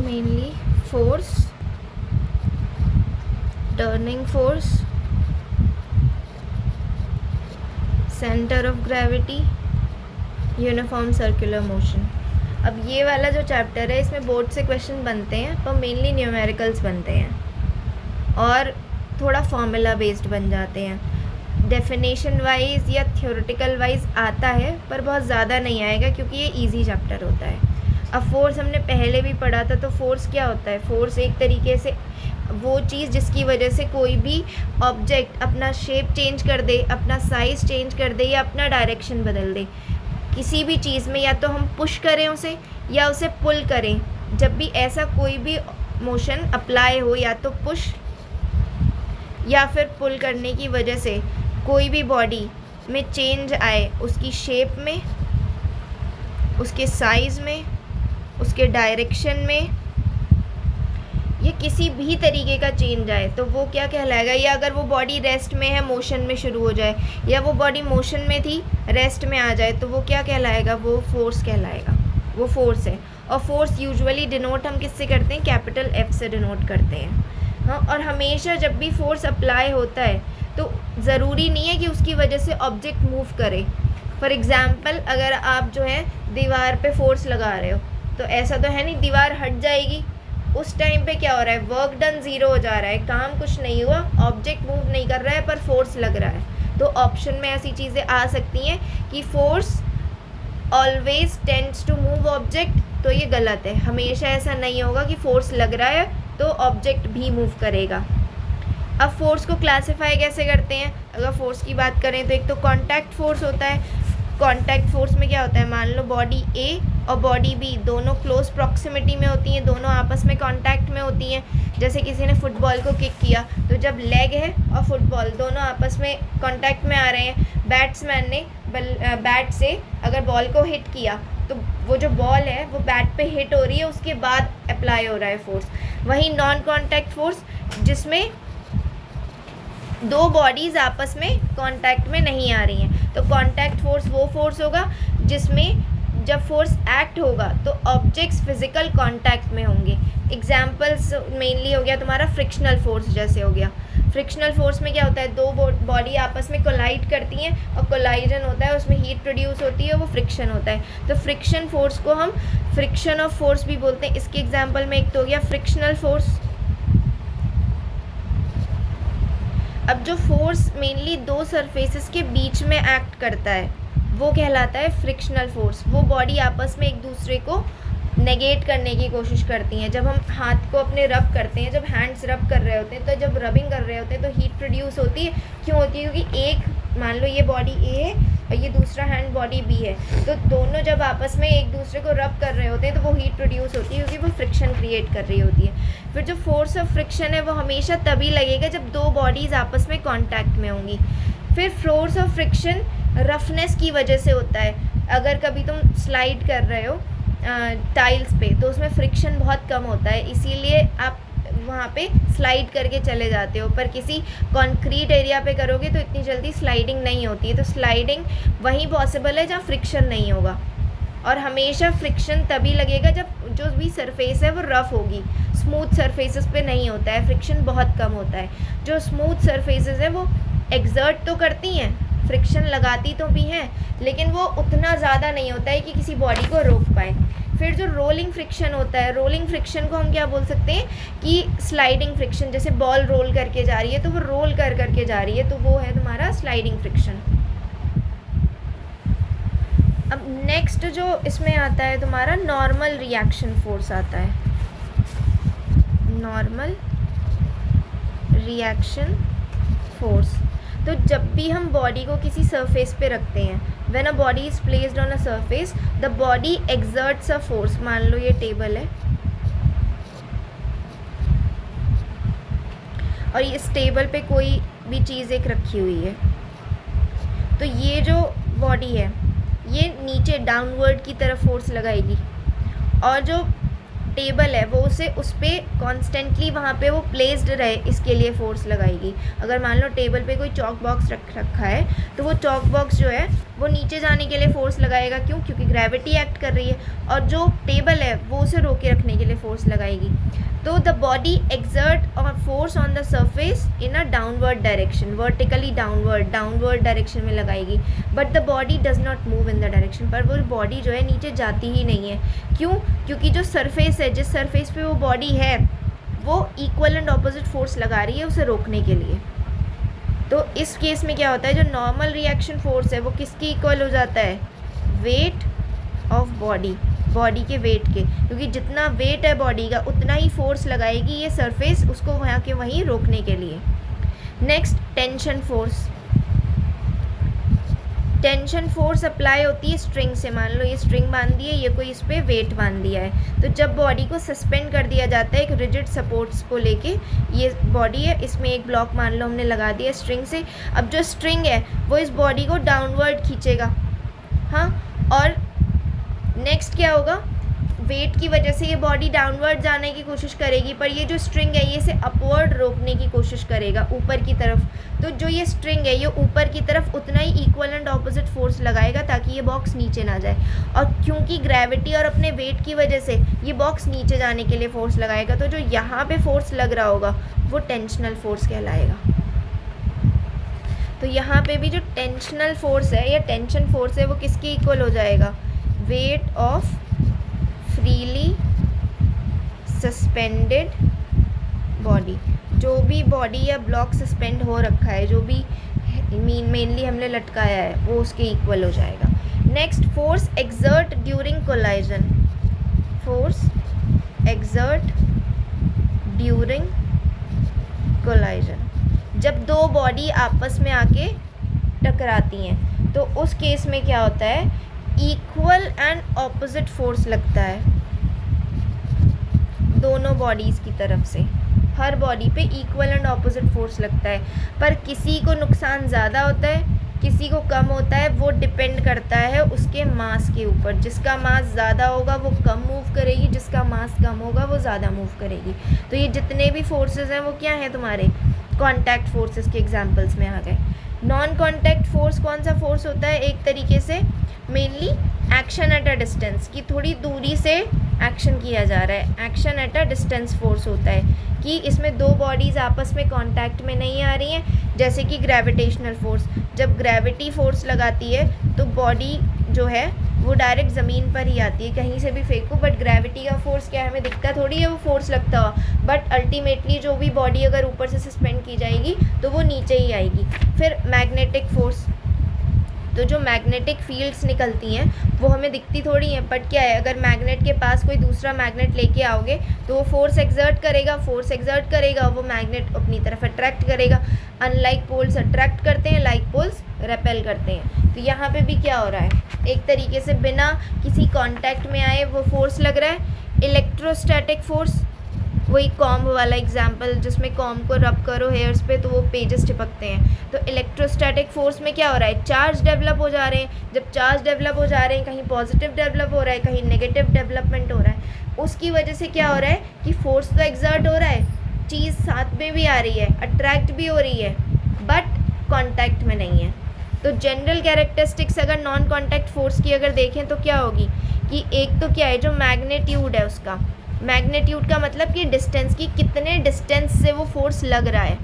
Mainly force, turning force, centre of gravity, uniform circular motion. अब ये वाला जो चैप्टर है इसमें बोर्ड से क्वेश्चन बनते हैं, पर मेनली न्यूमेरिकल्स बनते हैं और थोड़ा फॉर्मूला बेस्ड बन जाते हैं। डेफिनेशन वाइज या थ्योरेटिकल वाइज आता है पर बहुत ज़्यादा नहीं आएगा क्योंकि ये इजी चैप्टर होता है। अब फोर्स हमने पहले भी पढ़ा था, तो फोर्स क्या होता है? फोर्स एक तरीके से वो चीज़ जिसकी वजह से कोई भी ऑब्जेक्ट अपना शेप चेंज कर दे, अपना साइज़ चेंज कर दे या अपना डायरेक्शन बदल दे। किसी भी चीज़ में या तो हम पुश करें उसे या उसे पुल करें। जब भी ऐसा कोई भी मोशन अप्लाई हो, या तो पुश या फिर पुल करने की वजह से कोई भी बॉडी में चेंज आए, उसकी शेप में, उसके साइज़ में, उसके डायरेक्शन में, ये किसी भी तरीके का चेंज आए तो वो क्या कहलाएगा? या अगर वो बॉडी रेस्ट में है, मोशन में शुरू हो जाए, या वो बॉडी मोशन में थी रेस्ट में आ जाए, तो वो क्या कहलाएगा? वो फोर्स कहलाएगा। वो फोर्स है। और फोर्स यूजुअली डिनोट हम किससे करते हैं? कैपिटल एफ से डिनोट करते हैं। हाँ, और हमेशा जब भी फोर्स अप्लाई होता है तो ज़रूरी नहीं है कि उसकी वजह से ऑब्जेक्ट मूव करे। फॉर एग्ज़ाम्पल, अगर आप जो है दीवार पे फोर्स लगा रहे हो तो ऐसा तो है नहीं दीवार हट जाएगी। उस टाइम पे क्या हो रहा है? वर्क डन ज़ीरो हो जा रहा है, काम कुछ नहीं हुआ, ऑब्जेक्ट मूव नहीं कर रहा है पर फोर्स लग रहा है। तो ऑप्शन में ऐसी चीज़ें आ सकती हैं कि force always tends to move object, तो ये गलत है। हमेशा ऐसा नहीं होगा कि फोर्स लग रहा है तो ऑब्जेक्ट भी मूव करेगा। अब फोर्स को क्लासिफाई कैसे करते हैं? अगर फोर्स की बात करें तो एक तो कॉन्टैक्ट फोर्स होता है। कॉन्टैक्ट फोर्स में क्या होता है? मान लो बॉडी ए और बॉडी बी दोनों क्लोज प्रॉक्सिमिटी में होती हैं, दोनों आपस में कांटेक्ट में होती हैं। जैसे किसी ने फुटबॉल को किक किया तो जब लेग है और फुटबॉल दोनों आपस में कांटेक्ट में आ रहे हैं, बैट्समैन ने बैट से अगर बॉल को हिट किया तो वो जो बॉल है वो बैट पे हिट हो रही है, उसके बाद अप्लाई हो रहा है फोर्स। वहीं नॉन कॉन्टैक्ट फोर्स जिसमें दो बॉडीज़ आपस में कांटेक्ट में नहीं आ रही हैं, तो कॉन्टैक्ट फोर्स वो फोर्स होगा जिसमें जब फोर्स एक्ट होगा तो ऑब्जेक्ट्स फिजिकल कांटेक्ट में होंगे। एग्जाम्पल्स मेनली हो गया तुम्हारा फ्रिक्शनल फोर्स, जैसे हो गया फ्रिक्शनल फोर्स में क्या होता है? दो बॉडी आपस में कोलाइड करती हैं और कोलाइजन होता है, उसमें हीट प्रोड्यूस होती है, वो फ्रिक्शन होता है। तो फ्रिक्शन फोर्स को हम फ्रिक्शन ऑफ फोर्स भी बोलते हैं। इसके एग्जाम्पल में एक तो हो गया फ्रिक्शनल फोर्स। अब जो फोर्स मेनली दो सरफेसेस के बीच में एक्ट करता है वो कहलाता है फ्रिक्शनल फोर्स। वो बॉडी आपस में एक दूसरे को नेगेट करने की कोशिश करती हैं। जब हम हाथ को अपने रब करते हैं, जब हैंड्स रब कर रहे होते हैं, तो जब रबिंग कर रहे होते हैं तो हीट प्रोड्यूस होती है। क्यों होती है? क्योंकि एक मान लो ये बॉडी ए है और ये दूसरा हैंड बॉडी बी है, तो दोनों जब आपस में एक दूसरे को रब कर रहे होते हैं तो वो हीट प्रोड्यूस होती है क्योंकि वो फ्रिक्शन क्रिएट कर रही होती है। फिर जो फोर्स ऑफ फ्रिक्शन है वो हमेशा तभी लगेगा जब दो बॉडीज़ आपस में कॉन्टैक्ट में होंगी। फिर फोर्स ऑफ फ्रिक्शन रफनेस की वजह से होता है। अगर कभी तुम स्लाइड कर रहे हो टाइल्स पे तो उसमें फ्रिक्शन बहुत कम होता है, इसीलिए आप वहाँ पे स्लाइड करके चले जाते हो। पर किसी कॉन्क्रीट एरिया पे करोगे तो इतनी जल्दी स्लाइडिंग नहीं होती है। तो स्लाइडिंग वहीं पॉसिबल है जहाँ फ्रिक्शन नहीं होगा, और हमेशा फ्रिक्शन तभी लगेगा जब जो भी सरफेस है वो रफ़ होगी। स्मूथ सरफेसेस पे नहीं होता है, फ्रिक्शन बहुत कम होता है। जो स्मूथ सरफेसेस हैं वो एग्जर्ट तो करती हैं, फ्रिक्शन लगाती तो भी हैं, लेकिन वो उतना ज़्यादा नहीं होता है कि किसी बॉडी को रोक पाए। फिर जो रोलिंग फ्रिक्शन होता है, रोलिंग फ्रिक्शन को हम क्या बोल सकते हैं कि स्लाइडिंग फ्रिक्शन। जैसे बॉल रोल करके जा रही है तो वो रोल कर करके जा रही है, तो वो है तुम्हारा स्लाइडिंग फ्रिक्शन। अब नेक्स्ट जो इसमें आता है तुम्हारा नॉर्मल रिएक्शन फोर्स आता है। नॉर्मल रिएक्शन फोर्स, तो जब भी हम बॉडी को किसी सरफेस पे रखते हैं, when a body is placed on a surface the body exerts a force. मान लो ये टेबल है और इस टेबल पे कोई भी चीज़ एक रखी हुई है, तो ये जो बॉडी है ये नीचे डाउनवर्ड की तरफ फोर्स लगाएगी, और जो टेबल है वो उसे उस पर कॉन्स्टेंटली वहाँ पे वो प्लेस्ड रहे, इसके लिए फोर्स लगाएगी। अगर मान लो टेबल पे कोई चॉक बॉक्स रखा है तो वो चॉक बॉक्स जो है वो नीचे जाने के लिए फोर्स लगाएगा। क्यों? क्योंकि ग्रेविटी एक्ट कर रही है। और जो टेबल है वो उसे रोके रखने के लिए फोर्स लगाएगी। तो द बॉडी एक्सर्ट और force on the surface in a downward direction, vertically downward direction में लगाएगी। But the body does not move in the direction, पर वो बॉडी जो है नीचे जाती ही नहीं है। क्यों? क्योंकि जो सरफेस है, जिस सरफेस पे वो बॉडी है, वो इक्वल एंड ऑपोजिट फोर्स लगा रही है उसे रोकने के लिए। तो इस केस में क्या होता है, जो नॉर्मल रिएक्शन फोर्स है वो किसकी इक्वल हो जाता है? वेट ऑफ बॉडी के वेट के, क्योंकि जितना वेट है बॉडी का उतना ही फोर्स लगाएगी ये सरफेस उसको वहाँ के वहीं रोकने के लिए। Next, tension force. Tension force apply होती है स्ट्रिंग से। मान लो ये स्ट्रिंग बांध दी है, ये कोई इस पर वेट बांध दिया है, तो जब बॉडी को सस्पेंड कर दिया जाता है एक रिजिड सपोर्ट्स को लेके, ये बॉडी है, इसमें एक ब्लॉक मान लो हमने लगा दिया स्ट्रिंग से। अब जो स्ट्रिंग है वो इस बॉडी को डाउनवर्ड खींचेगा, हाँ, और नेक्स्ट क्या होगा, वेट की वजह से ये बॉडी डाउनवर्ड जाने की कोशिश करेगी, पर ये जो स्ट्रिंग है ये इसे अपवर्ड रोकने की कोशिश करेगा ऊपर की तरफ। तो जो ये स्ट्रिंग है ये ऊपर की तरफ उतना ही इक्वल एंड ऑपोजिट फोर्स लगाएगा ताकि ये बॉक्स नीचे ना जाए। और क्योंकि ग्रेविटी और अपने वेट की वजह से ये बॉक्स नीचे जाने के लिए फोर्स लगाएगा, तो जो यहाँ पे फोर्स लग रहा होगा वो टेंशनल फोर्स कहलाएगा। तो यहाँ पे भी जो टेंशनल फोर्स है या टेंशन फोर्स है वो किसकी इक्वल हो जाएगा? Weight of freely suspended body. जो भी बॉडी या ब्लॉक सस्पेंड हो रखा है, जो भी मेनली हमने लटकाया है, वो उसके इक्वल हो जाएगा। Next, force exert during collision. Force exert during collision, जब दो बॉडी आपस में आके टकराती हैं तो उस केस में क्या होता है, इक्वल एंड ऑपोजिट फोर्स लगता है दोनों बॉडीज़ की तरफ से। हर बॉडी पे इक्वल एंड ऑपोजिट फोर्स लगता है, पर किसी को नुकसान ज़्यादा होता है, किसी को कम होता है। वो डिपेंड करता है उसके मास के ऊपर। जिसका मास ज़्यादा होगा वो कम मूव करेगी, जिसका मास कम होगा वो ज़्यादा मूव करेगी। तो ये जितने भी फोर्सेस हैं वो क्या हैं तुम्हारे? कॉन्टैक्ट फोर्सेस के एग्जाम्पल्स में आ गए। नॉन कॉन्टैक्ट फोर्स कौन सा फोर्स होता है? एक तरीके से mainly action at a distance, की थोड़ी दूरी से एक्शन किया जा रहा है, action at a distance force होता है कि इसमें दो बॉडीज़ आपस में कांटेक्ट में नहीं आ रही हैं। जैसे कि ग्रेविटेशनल फोर्स, जब ग्रेविटी फोर्स लगाती है तो बॉडी जो है वो डायरेक्ट ज़मीन पर ही आती है, कहीं से भी फेंको, बट ग्रेविटी का फोर्स क्या है, हमें दिखता थोड़ी है वो फोर्स लगता हुआ, बट अल्टीमेटली जो भी बॉडी अगर ऊपर से सस्पेंड की जाएगी तो वो नीचे ही आएगी। फिर मैग्नेटिक फोर्स, तो जो मैग्नेटिक फील्ड्स निकलती हैं वो हमें दिखती थोड़ी हैं, बट क्या है, अगर मैग्नेट के पास कोई दूसरा मैग्नेट लेके आओगे तो वो फोर्स एक्सर्ट करेगा, वो मैग्नेट अपनी तरफ अट्रैक्ट करेगा। अनलाइक पोल्स अट्रैक्ट करते हैं, लाइक पोल्स रेपेल करते हैं। तो यहाँ पे भी क्या हो रहा है, एक तरीके से बिना किसी कांटेक्ट में आए वो फोर्स लग रहा है। इलेक्ट्रोस्टैटिक फोर्स, वही कॉम्ब वाला एग्जाम्पल जिसमें कॉम्ब को रब करो हेयर्स पे तो वो पेजेस चिपकते हैं। तो इलेक्ट्रोस्टैटिक फोर्स में क्या हो रहा है, चार्ज डेवलप हो जा रहे हैं। जब चार्ज डेवलप हो जा रहे हैं, कहीं पॉजिटिव डेवलप हो रहा है, कहीं नेगेटिव डेवलपमेंट हो रहा है, उसकी वजह से क्या हो रहा है कि फोर्स तो एक्सर्ट हो रहा है, चीज़ साथ में भी आ रही है, अट्रैक्ट भी हो रही है, बट कॉन्टैक्ट में नहीं है। तो जनरल कैरेक्टरिस्टिक्स अगर नॉन कॉन्टैक्ट फोर्स की अगर देखें तो क्या होगी कि एक तो क्या है, जो मैग्नीट्यूड है उसका, मैग्नीट्यूड का मतलब कि डिस्टेंस, की कितने डिस्टेंस से वो फोर्स लग रहा है,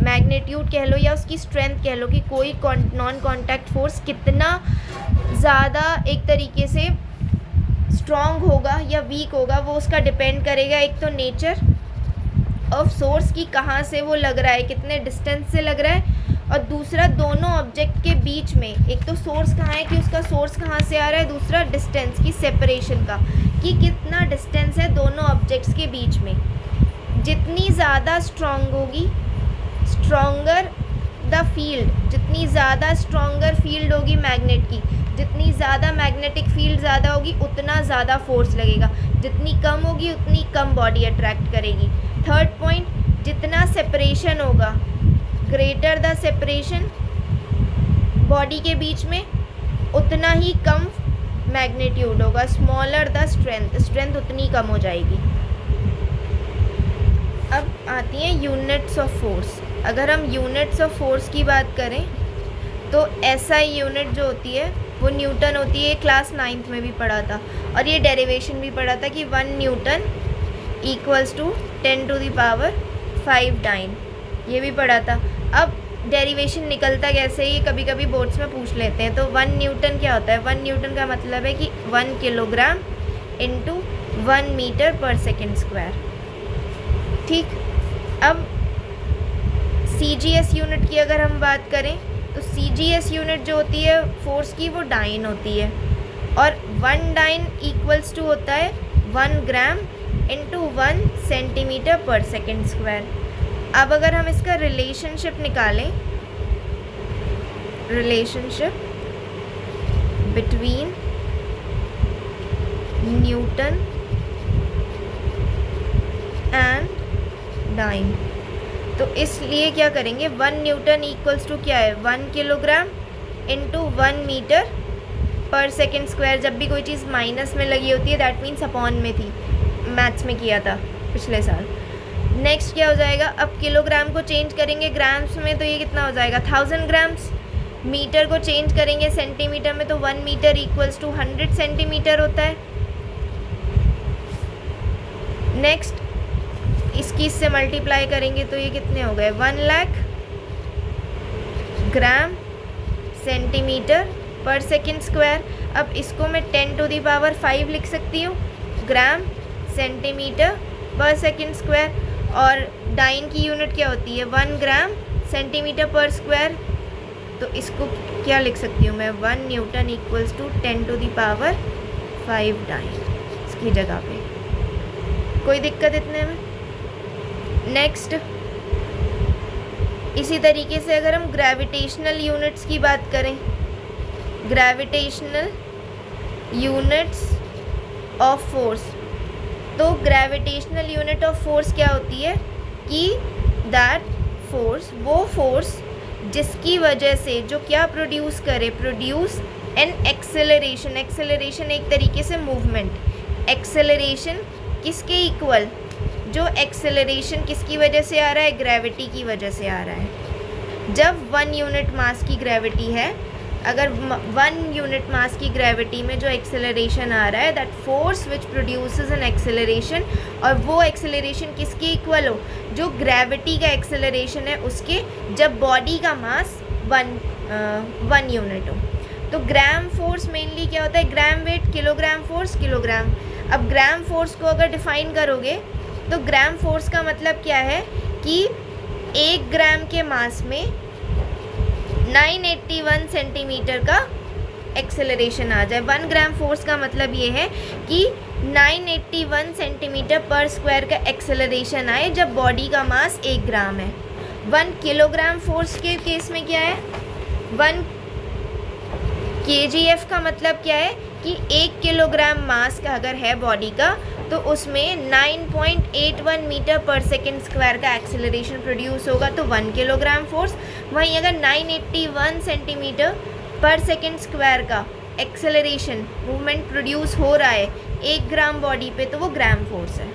मैग्नीट्यूड कह लो या उसकी स्ट्रेंथ कह लो, कि कोई नॉन कॉन्टैक्ट फोर्स कितना ज़्यादा एक तरीके से स्ट्रॉन्ग होगा या वीक होगा, वो उसका डिपेंड करेगा एक तो नेचर ऑफ सोर्स की, कहाँ से वो लग रहा है, कितने डिस्टेंस से लग रहा है, और दूसरा दोनों ऑब्जेक्ट के बीच में, एक तो सोर्स कहाँ है कि उसका सोर्स कहाँ से आ रहा है, दूसरा डिस्टेंस की सेपरेशन का, कि कितना डिस्टेंस है दोनों ऑब्जेक्ट्स के बीच में। जितनी ज़्यादा स्ट्रॉन्ग होगी, स्ट्रॉन्गर द फील्ड, जितनी ज़्यादा स्ट्रॉन्गर फील्ड होगी मैग्नेट की, जितनी ज़्यादा मैग्नेटिक फील्ड ज़्यादा होगी उतना ज़्यादा फोर्स लगेगा, जितनी कम होगी उतनी कम बॉडी अट्रैक्ट करेगी। थर्ड पॉइंट, जितना सेपरेशन होगा, ग्रेटर द सेपरेशन बॉडी के बीच में, उतना ही कम मैग्नीट्यूड होगा, स्मॉलर द स्ट्रेंथ, स्ट्रेंथ उतनी कम हो जाएगी। अब आती हैं यूनिट्स ऑफ फोर्स। अगर हम यूनिट्स ऑफ फोर्स की बात करें तो एसआई यूनिट जो होती है वो न्यूटन होती है, क्लास 9th में भी पढ़ा था, और ये डेरिवेशन भी पढ़ा था कि 1 न्यूटन इक्वल्स टू 10⁵ डाइन, ये भी पढ़ा था। अब डेरिवेशन निकलता कैसे, ये कभी कभी बोर्ड्स में पूछ लेते हैं। तो 1 न्यूटन क्या होता है? 1 न्यूटन का मतलब है कि 1 किलोग्राम इंटू 1 मीटर पर सेकेंड स्क्वायर। ठीक, अब CGS यूनिट की अगर हम बात करें तो CGS यूनिट जो होती है फोर्स की, वो डाइन होती है, और 1 डाइन इक्वल्स टू होता है 1 gram into 1 centimetre per second square. अब अगर हम इसका रिलेशनशिप निकालें, relationship between newton and dyne, तो इसलिए क्या करेंगे, 1 न्यूटन इक्वल्स टू क्या है, 1 किलोग्राम इंटू 1 मीटर पर सेकेंड स्क्वायर। जब भी कोई चीज़ माइनस में लगी होती है दैट मीन्स अपॉन में थी, मैथ्स में किया था पिछले साल। नेक्स्ट क्या हो जाएगा, अब किलोग्राम को चेंज करेंगे ग्राम्स में तो ये कितना हो जाएगा 1000 ग्राम्स। मीटर को चेंज करेंगे सेंटीमीटर में तो 1 मीटर इक्वल्स टू 100 सेंटीमीटर होता है। नेक्स्ट इसकी इससे मल्टीप्लाई करेंगे तो ये कितने हो गए, 1 lakh gram centimetre per second square. अब इसको मैं 10⁵ लिख सकती हूँ, gram centimetre per second square, और डाइन की यूनिट क्या होती है 1 ग्राम सेंटीमीटर पर स्क्वायर, तो इसको क्या लिख सकती हूँ मैं, 1 न्यूटन इक्वल्स टू 10⁵ डाइन इसकी जगह पे। कोई दिक्कत इतने में? नेक्स्ट इसी तरीके से अगर हम ग्रेविटेशनल यूनिट्स की बात करें, ग्रेविटेशनल यूनिट्स ऑफ फोर्स, तो ग्रेविटेशनल यूनिट ऑफ फोर्स क्या होती है कि दैट फोर्स, वो फोर्स जिसकी वजह से जो क्या प्रोड्यूस करे, प्रोड्यूस एन एक्सेलरेशन। एक्सेलरेशन एक तरीके से मूवमेंट। एक्सेलरेशन किसके इक्वल, जो एक्सेलरेशन किसकी वजह से आ रहा है, ग्रेविटी की वजह से आ रहा है। जब 1 यूनिट मास की ग्रेविटी है, अगर 1 यूनिट मास की ग्रेविटी में जो एक्सेलरेशन आ रहा है, that force which produces an acceleration, और वो एक्सेलरेशन किसके इक्वल हो, जो ग्रेविटी का एक्सेलरेशन है उसके, जब बॉडी का मास 1 यूनिट हो। तो ग्राम फोर्स मेनली क्या होता है, gram weight, kilogram force, kilogram. अब ग्राम फोर्स को अगर डिफाइन करोगे तो ग्राम फोर्स का मतलब क्या है कि 1 ग्राम के मास में 981 सेंटीमीटर का एक्सेलरेशन आ जाए। 1 ग्राम फोर्स का मतलब ये है कि 981 सेंटीमीटर पर स्क्वायर का एक्सेलरेशन आए जब बॉडी का मास 1 ग्राम है। 1 किलोग्राम फोर्स के केस में क्या है, 1 kgf का मतलब क्या है कि 1 किलोग्राम मास का अगर है बॉडी का तो उसमें 9.81 मीटर पर सेकेंड स्क्वायर का एक्सेलरेशन प्रोड्यूस होगा, तो 1 किलोग्राम फोर्स। वहीं अगर 981 सेंटीमीटर पर सेकेंड स्क्वायर का एक्सेलरेशन मूवमेंट प्रोड्यूस हो रहा है 1 ग्राम बॉडी पे, तो वो ग्राम फोर्स है।